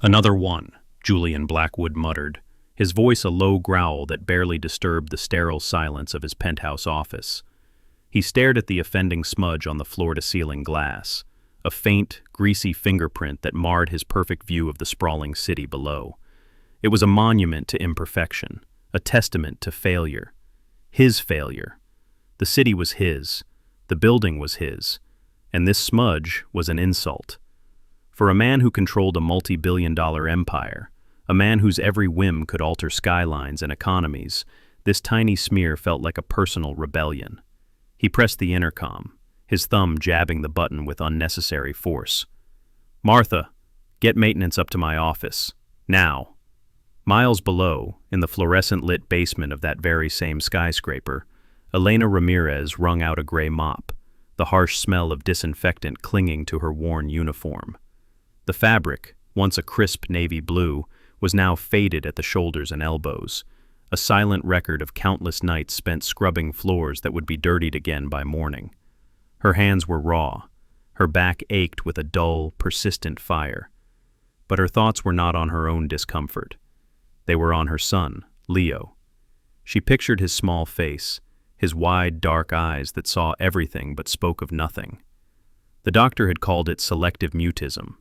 "Another one," Julian Blackwood muttered, his voice a low growl that barely disturbed the sterile silence of his penthouse office. He stared at the offending smudge on the floor-to-ceiling glass, a faint, greasy fingerprint that marred his perfect view of the sprawling city below. It was a monument to imperfection, a testament to failure. His failure. The city was his, the building was his, and this smudge was an insult. For a man who controlled a multi-billion-dollar empire, a man whose every whim could alter skylines and economies, this tiny smear felt like a personal rebellion. He pressed the intercom, his thumb jabbing the button with unnecessary force. "Martha, get maintenance up to my office. Now." Miles below, in the fluorescent-lit basement of that very same skyscraper, Elena Ramirez wrung out a gray mop, the harsh smell of disinfectant clinging to her worn uniform. The fabric, once a crisp navy blue, was now faded at the shoulders and elbows, a silent record of countless nights spent scrubbing floors that would be dirtied again by morning. Her hands were raw, her back ached with a dull, persistent fire. But her thoughts were not on her own discomfort. They were on her son, Leo. She pictured his small face, his wide, dark eyes that saw everything but spoke of nothing. The doctor had called it selective mutism,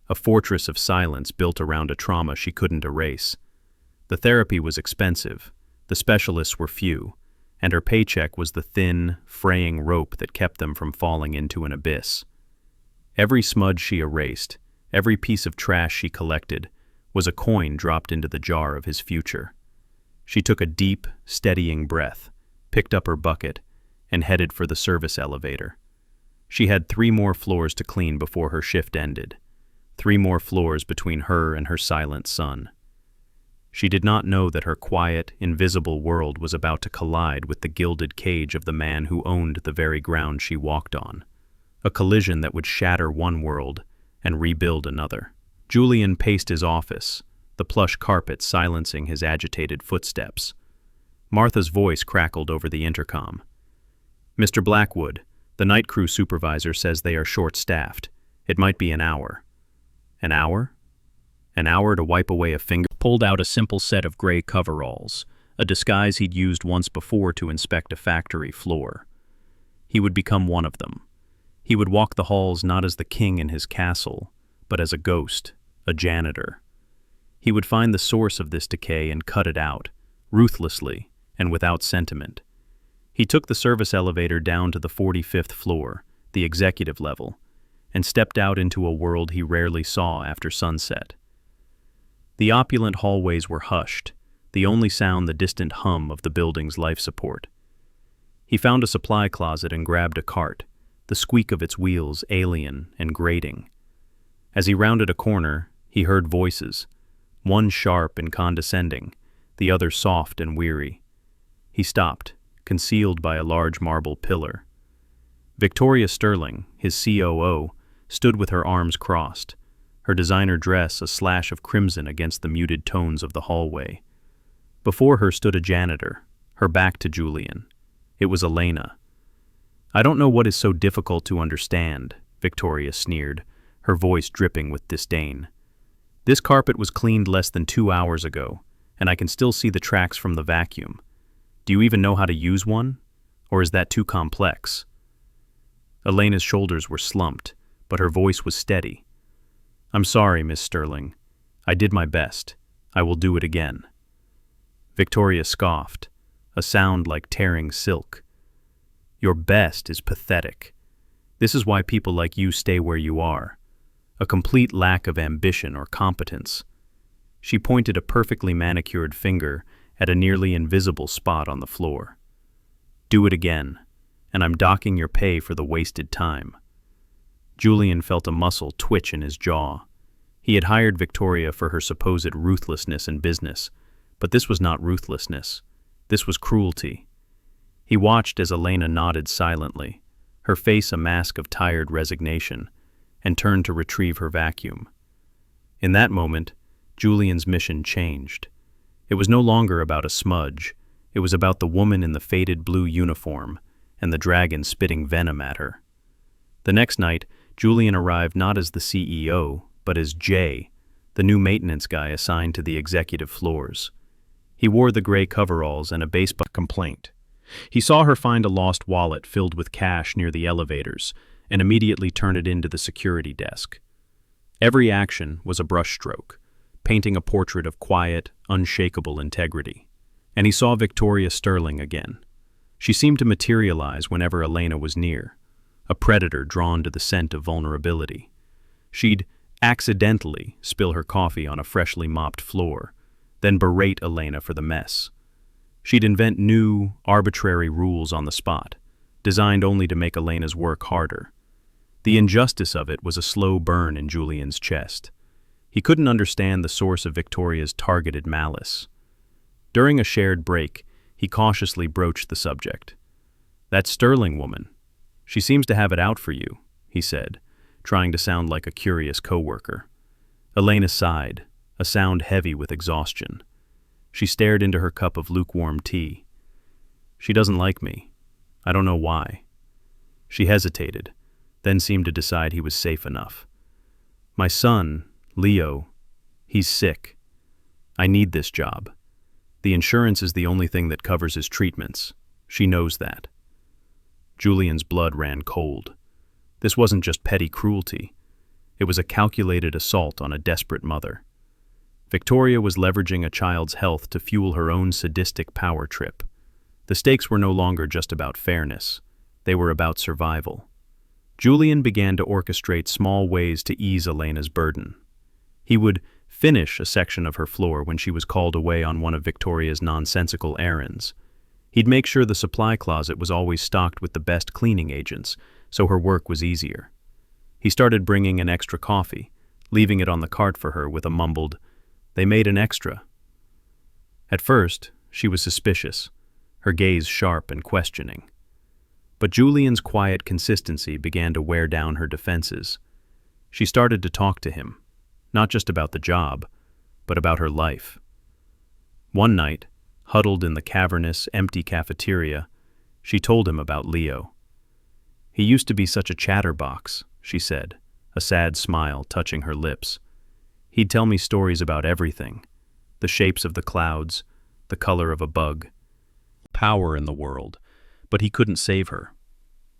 a fortress of silence built around a trauma she couldn't erase. The therapy was expensive, the specialists were few, and her paycheck was the thin, fraying rope that kept them from falling into an abyss. Every smudge she erased, every piece of trash she collected, was a coin dropped into the jar of his future. She took a deep, steadying breath, picked up her bucket, and headed for the service elevator. She had 3 more floors to clean before her shift ended. 3 more floors between her and her silent son. She did not know that her quiet, invisible world was about to collide with the gilded cage of the man who owned the very ground she walked on, a collision that would shatter one world and rebuild another. Julian paced his office, the plush carpet silencing his agitated footsteps. Martha's voice crackled over the intercom. "Mr. Blackwood, the night crew supervisor says they are short-staffed. It might be an hour." "An hour?" An hour to wipe away a finger. Pulled out a simple set of gray coveralls, a disguise he'd used once before to inspect a factory floor. He would become one of them. He would walk the halls not as the king in his castle, but as a ghost, a janitor. He would find the source of this decay and cut it out, ruthlessly and without sentiment. He took the service elevator down to the 45th floor, the executive level, and stepped out into a world he rarely saw after sunset. The opulent hallways were hushed, the only sound the distant hum of the building's life support. He found a supply closet and grabbed a cart, the squeak of its wheels alien and grating. As he rounded a corner, he heard voices, one sharp and condescending, the other soft and weary. He stopped, concealed by a large marble pillar. Victoria Sterling, his COO, stood with her arms crossed, her designer dress a slash of crimson against the muted tones of the hallway. Before her stood a janitor, her back to Julian. It was Elena. "I don't know what is so difficult to understand," Victoria sneered, her voice dripping with disdain. "This carpet was cleaned less than 2 hours ago, and I can still see the tracks from the vacuum. Do you even know how to use one? Or is that too complex?" Elena's shoulders were slumped, but her voice was steady. "I'm sorry, Miss Sterling. I did my best. I will do it again." Victoria scoffed, a sound like tearing silk. "Your best is pathetic. This is why people like you stay where you are. A complete lack of ambition or competence." She pointed a perfectly manicured finger at a nearly invisible spot on the floor. "Do it again, and I'm docking your pay for the wasted time." Julian felt a muscle twitch in his jaw. He had hired Victoria for her supposed ruthlessness in business, but this was not ruthlessness. This was cruelty. He watched as Elena nodded silently, her face a mask of tired resignation, and turned to retrieve her vacuum. In that moment, Julian's mission changed. It was no longer about a smudge. It was about the woman in the faded blue uniform and the dragon spitting venom at her. The next night, Julian arrived not as the CEO, but as Jay, the new maintenance guy assigned to the executive floors. He wore the gray coveralls and a baseball complaint. He saw her find a lost wallet filled with cash near the elevators and immediately turn it into the security desk. Every action was a brushstroke, painting a portrait of quiet, unshakable integrity. And he saw Victoria Sterling again. She seemed to materialize whenever Elena was near, a predator drawn to the scent of vulnerability. She'd accidentally spill her coffee on a freshly mopped floor, then berate Elena for the mess. She'd invent new, arbitrary rules on the spot, designed only to make Elena's work harder. The injustice of it was a slow burn in Julian's chest. He couldn't understand the source of Victoria's targeted malice. During a shared break, he cautiously broached the subject. "That Sterling woman, she seems to have it out for you," he said, trying to sound like a curious coworker. Elena sighed, a sound heavy with exhaustion. She stared into her cup of lukewarm tea. "She doesn't like me. I don't know why." She hesitated, then seemed to decide he was safe enough. "My son, Leo, he's sick. I need this job. The insurance is the only thing that covers his treatments. She knows that." Julian's blood ran cold. This wasn't just petty cruelty. It was a calculated assault on a desperate mother. Victoria was leveraging a child's health to fuel her own sadistic power trip. The stakes were no longer just about fairness. They were about survival. Julian began to orchestrate small ways to ease Elena's burden. He would finish a section of her floor when she was called away on one of Victoria's nonsensical errands. He'd make sure the supply closet was always stocked with the best cleaning agents, so her work was easier. He started bringing an extra coffee, leaving it on the cart for her with a mumbled, "They made an extra." At first, she was suspicious, her gaze sharp and questioning. But Julian's quiet consistency began to wear down her defenses. She started to talk to him, not just about the job, but about her life. One night, huddled in the cavernous, empty cafeteria, she told him about Leo. "He used to be such a chatterbox," she said, a sad smile touching her lips. "He'd tell me stories about everything, the shapes of the clouds, the color of a bug, power in the world, but he couldn't save her."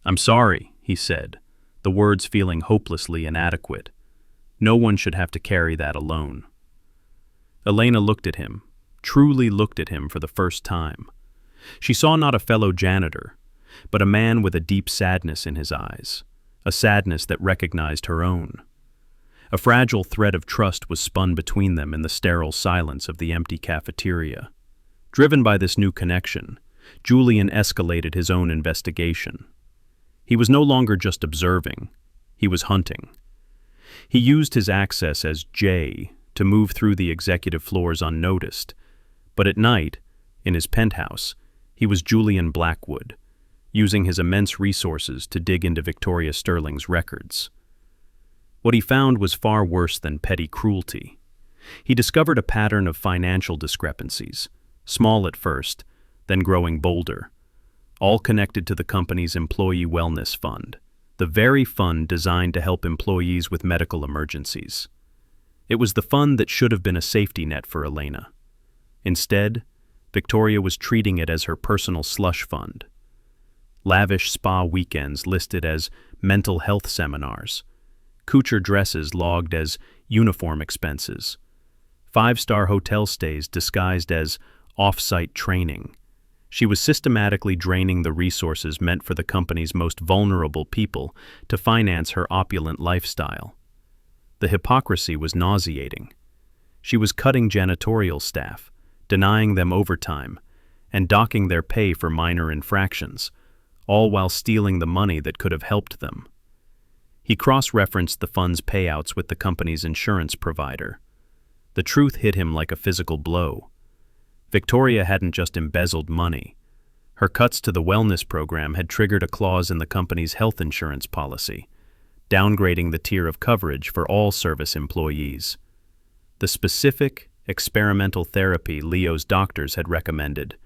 "I'm sorry," he said, the words feeling hopelessly inadequate. No one should have to carry that alone. Elena looked at him, truly looked at him for the first time. She saw not a fellow janitor, but a man with a deep sadness in his eyes, a sadness that recognized her own. A fragile thread of trust was spun between them in the sterile silence of the empty cafeteria. Driven by this new connection, Julian escalated his own investigation. He was no longer just observing, he was hunting. He used his access as Jay to move through the executive floors unnoticed, but at night, in his penthouse, he was Julian Blackwood, using his immense resources to dig into Victoria Sterling's records. What he found was far worse than petty cruelty. He discovered a pattern of financial discrepancies, small at first, then growing bolder, all connected to the company's employee wellness fund, the very fund designed to help employees with medical emergencies. It was the fund that should have been a safety net for Elena. Instead, Victoria was treating it as her personal slush fund. Lavish spa weekends listed as mental health seminars, couture dresses logged as uniform expenses, five-star hotel stays disguised as off-site training. She was systematically draining the resources meant for the company's most vulnerable people to finance her opulent lifestyle. The hypocrisy was nauseating. She was cutting janitorial staff, denying them overtime, and docking their pay for minor infractions, all while stealing the money that could have helped them. He cross-referenced the fund's payouts with the company's insurance provider. The truth hit him like a physical blow. Victoria hadn't just embezzled money. Her cuts to the wellness program had triggered a clause in the company's health insurance policy, downgrading the tier of coverage for all service employees. The specific, experimental therapy Leo's doctors had recommended,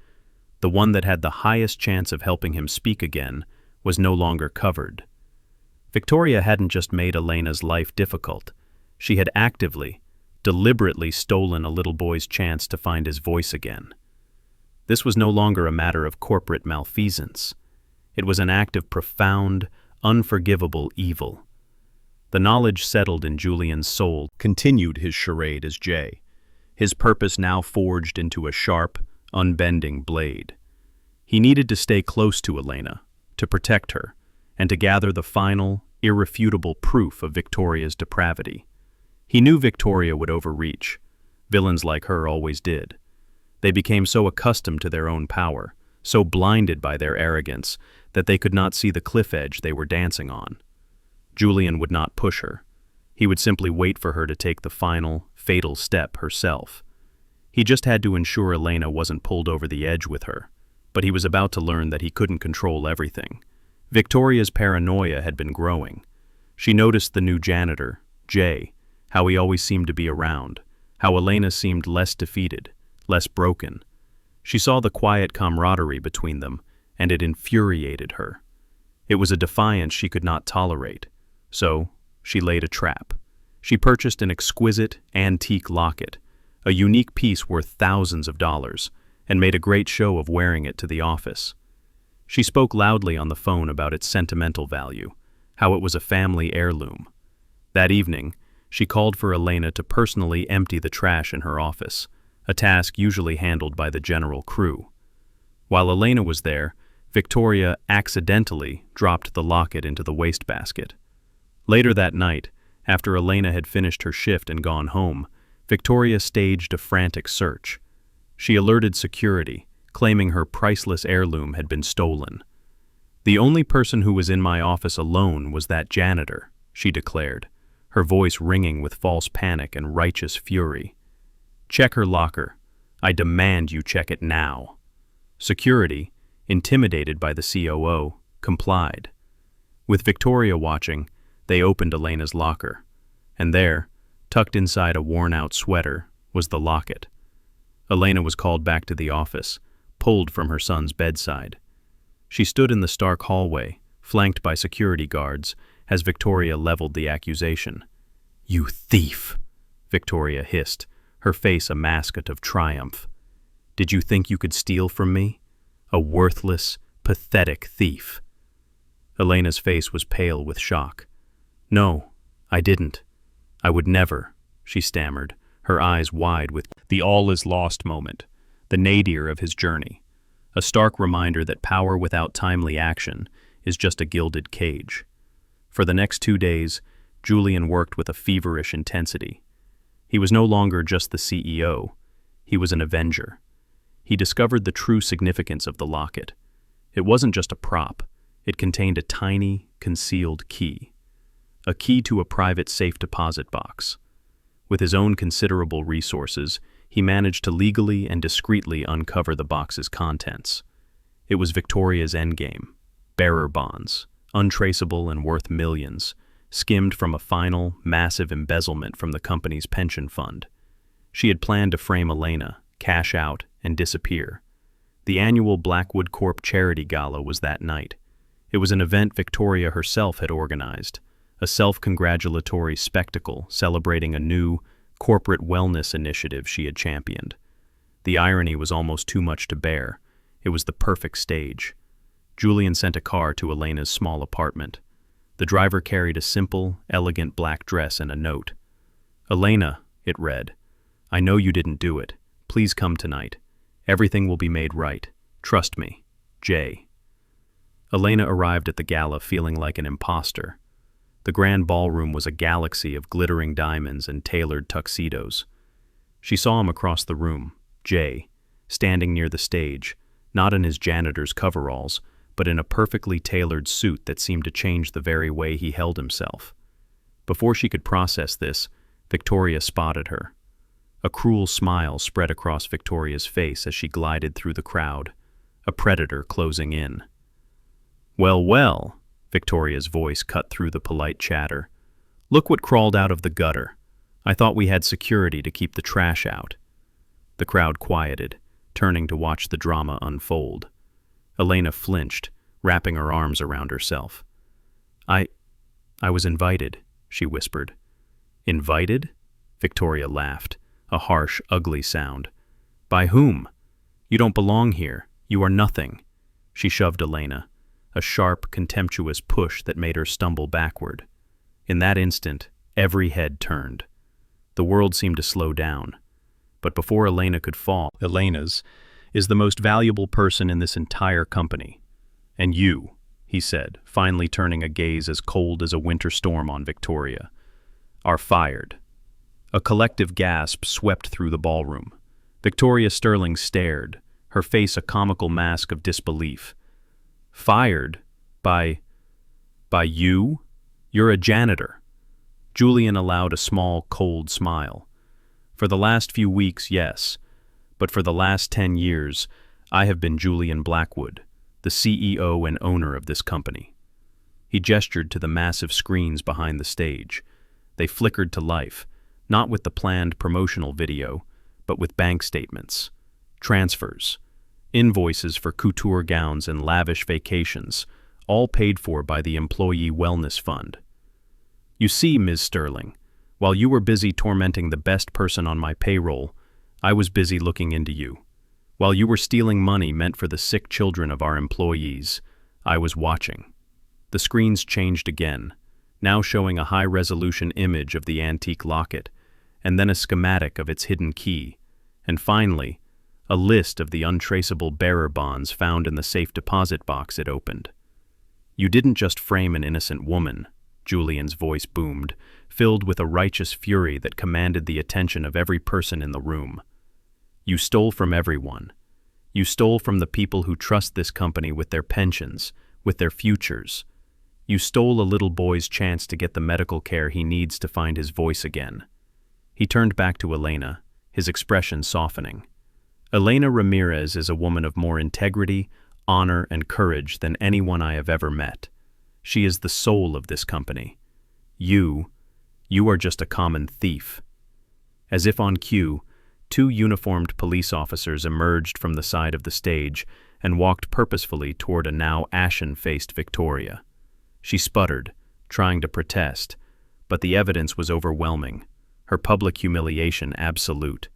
the one that had the highest chance of helping him speak again, was no longer covered. Victoria hadn't just made Elena's life difficult. She had actively, deliberately stolen a little boy's chance to find his voice again. This was no longer a matter of corporate malfeasance. It was an act of profound, unforgivable evil. The knowledge settled in Julian's soul, continued his charade as Jay, his purpose now forged into a sharp, unbending blade. He needed to stay close to Elena, to protect her, and to gather the final, irrefutable proof of Victoria's depravity. He knew Victoria would overreach. Villains like her always did. They became so accustomed to their own power, so blinded by their arrogance, that they could not see the cliff edge they were dancing on. Julian would not push her. He would simply wait for her to take the final, fatal step herself. He just had to ensure Elena wasn't pulled over the edge with her, but he was about to learn that he couldn't control everything. Victoria's paranoia had been growing. She noticed the new janitor, Jay, how he always seemed to be around, how Elena seemed less defeated, less broken. She saw the quiet camaraderie between them, and it infuriated her. It was a defiance she could not tolerate. So, she laid a trap. She purchased an exquisite, antique locket, a unique piece worth thousands of dollars, and made a great show of wearing it to the office. She spoke loudly on the phone about its sentimental value, how it was a family heirloom. That evening, she called for Elena to personally empty the trash in her office, a task usually handled by the general crew. While Elena was there, Victoria accidentally dropped the locket into the wastebasket. Later that night, after Elena had finished her shift and gone home, Victoria staged a frantic search. She alerted security, claiming her priceless heirloom had been stolen. "The only person who was in my office alone was that janitor," she declared, her voice ringing with false panic and righteous fury. "Check her locker. I demand you check it now." Security, intimidated by the COO, complied. With Victoria watching, they opened Elena's locker, and there, tucked inside a worn-out sweater, was the locket. Elena was called back to the office, pulled from her son's bedside. She stood in the stark hallway, flanked by security guards, as Victoria leveled the accusation. "You thief!" Victoria hissed, her face a mask of triumph. "Did you think you could steal from me? A worthless, pathetic thief." Elena's face was pale with shock. "No, I didn't. I would never," she stammered, her eyes wide with the all-is-lost moment, the nadir of his journey, a stark reminder that power without timely action is just a gilded cage. For the next 2 days, Julian worked with a feverish intensity. He was no longer just the CEO, he was an avenger. He discovered the true significance of the locket. It wasn't just a prop, it contained a tiny, concealed key. A key to a private safe deposit box. With his own considerable resources, he managed to legally and discreetly uncover the box's contents. It was Victoria's endgame, bearer bonds, untraceable and worth millions, skimmed from a final, massive embezzlement from the company's pension fund. She had planned to frame Elena, cash out, and disappear. The annual Blackwood Corp charity gala was that night. It was an event Victoria herself had organized, a self-congratulatory spectacle celebrating a new, corporate wellness initiative she had championed. The irony was almost too much to bear. It was the perfect stage. Julian sent a car to Elena's small apartment. The driver carried a simple, elegant black dress and a note. "Elena," it read, "I know you didn't do it. Please come tonight. Everything will be made right. Trust me. Jay." Elena arrived at the gala feeling like an imposter. The grand ballroom was a galaxy of glittering diamonds and tailored tuxedos. She saw him across the room, Jay, standing near the stage, not in his janitor's coveralls, but in a perfectly tailored suit that seemed to change the very way he held himself. Before she could process this, Victoria spotted her. A cruel smile spread across Victoria's face as she glided through the crowd, a predator closing in. "Well, well," Victoria's voice cut through the polite chatter. "Look what crawled out of the gutter. I thought we had security to keep the trash out." The crowd quieted, turning to watch the drama unfold. Elena flinched, wrapping her arms around herself. I was invited," she whispered. "Invited?" Victoria laughed, a harsh, ugly sound. By whom? You don't belong here. You are nothing. She shoved Elena, a sharp, contemptuous push that made her stumble backward. In that instant, every head turned. The world seemed to slow down. But before Elena could fall, Elena's is the most valuable person in this entire company. And you, he said, finally turning a gaze as cold as a winter storm on Victoria, are fired. A collective gasp swept through the ballroom. Victoria Sterling stared, her face a comical mask of disbelief. Fired? By you? You're a janitor. Julian allowed a small, cold smile. For the last few weeks, yes, but for the last 10 years, I have been Julian Blackwood, the CEO and owner of this company. He gestured to the massive screens behind the stage. They flickered to life, not with the planned promotional video, but with bank statements, transfers, invoices for couture gowns and lavish vacations, all paid for by the Employee Wellness Fund. You see, Ms. Sterling, while you were busy tormenting the best person on my payroll, I was busy looking into you. While you were stealing money meant for the sick children of our employees, I was watching. The screens changed again, now showing a high-resolution image of the antique locket, and then a schematic of its hidden key, and finally, a list of the untraceable bearer bonds found in the safe deposit box it opened. You didn't just frame an innocent woman, Julian's voice boomed, filled with a righteous fury that commanded the attention of every person in the room. You stole from everyone. You stole from the people who trust this company with their pensions, with their futures. You stole a little boy's chance to get the medical care he needs to find his voice again. He turned back to Elena, his expression softening. Elena Ramirez is a woman of more integrity, honor, and courage than anyone I have ever met. She is the soul of this company. You are just a common thief. As if on cue, 2 uniformed police officers emerged from the side of the stage and walked purposefully toward a now ashen-faced Victoria. She sputtered, trying to protest, but the evidence was overwhelming, her public humiliation absolute.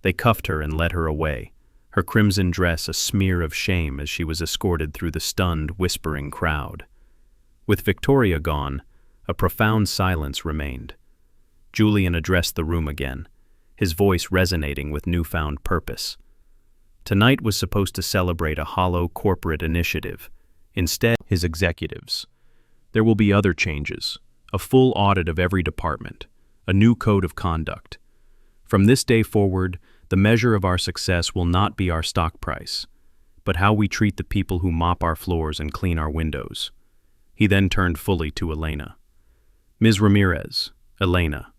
They cuffed her and led her away, her crimson dress a smear of shame as she was escorted through the stunned, whispering crowd. With Victoria gone, a profound silence remained. Julian addressed the room again, his voice resonating with newfound purpose. Tonight was supposed to celebrate a hollow corporate initiative. Instead, his executives. There will be other changes, a full audit of every department, a new code of conduct. From this day forward, the measure of our success will not be our stock price, but how we treat the people who mop our floors and clean our windows. He then turned fully to Elena. Ms. Ramirez, Elena,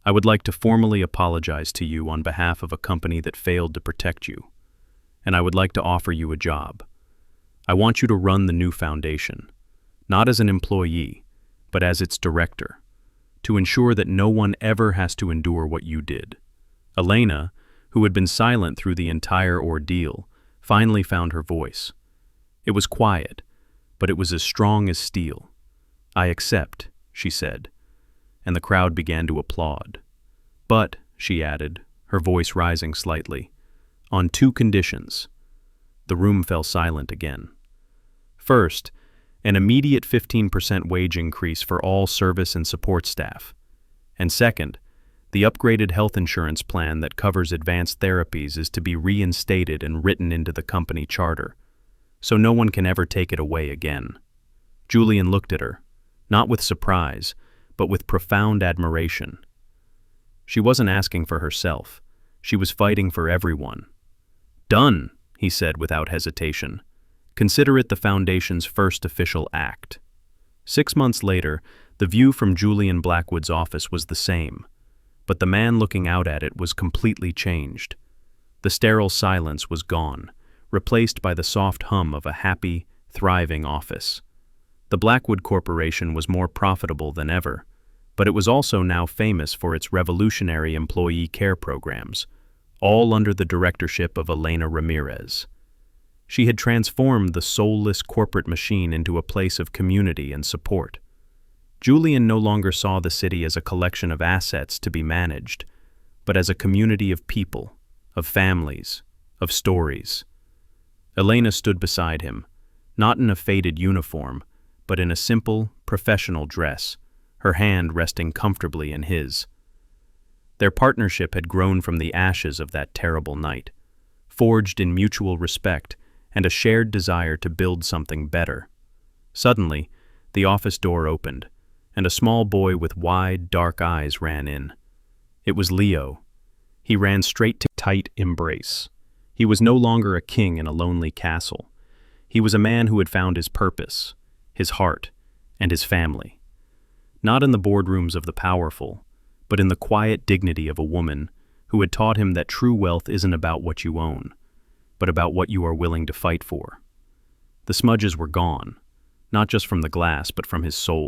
I would like to formally apologize to you on behalf of a company that failed to protect you, and I would like to offer you a job. I want you to run the new foundation, not as an employee, but as its director, to ensure that no one ever has to endure what you did. Elena, who had been silent through the entire ordeal, finally found her voice. It was quiet, but it was as strong as steel. I accept, she said, and the crowd began to applaud. But, she added, her voice rising slightly, on 2 conditions. The room fell silent again. First, an immediate 15% wage increase for all service and support staff. And second, the upgraded health insurance plan that covers advanced therapies is to be reinstated and written into the company charter, so no one can ever take it away again. Julian looked at her, not with surprise, but with profound admiration. She wasn't asking for herself. She was fighting for everyone. Done, he said without hesitation. Consider it the Foundation's first official act. 6 months later, the view from Julian Blackwood's office was the same, but the man looking out at it was completely changed. The sterile silence was gone, replaced by the soft hum of a happy, thriving office. The Blackwood Corporation was more profitable than ever, but it was also now famous for its revolutionary employee care programs, all under the directorship of Elena Ramirez. She had transformed the soulless corporate machine into a place of community and support. Julian no longer saw the city as a collection of assets to be managed, but as a community of people, of families, of stories. Elena stood beside him, not in a faded uniform, but in a simple, professional dress, her hand resting comfortably in his. Their partnership had grown from the ashes of that terrible night, forged in mutual respect and a shared desire to build something better. Suddenly, the office door opened, and a small boy with wide, dark eyes ran in. It was Leo. He ran straight to tight embrace. He was no longer a king in a lonely castle. He was a man who had found his purpose, his heart, and his family. Not in the boardrooms of the powerful, but in the quiet dignity of a woman who had taught him that true wealth isn't about what you own, but about what you are willing to fight for. The smudges were gone, not just from the glass, but from his soul.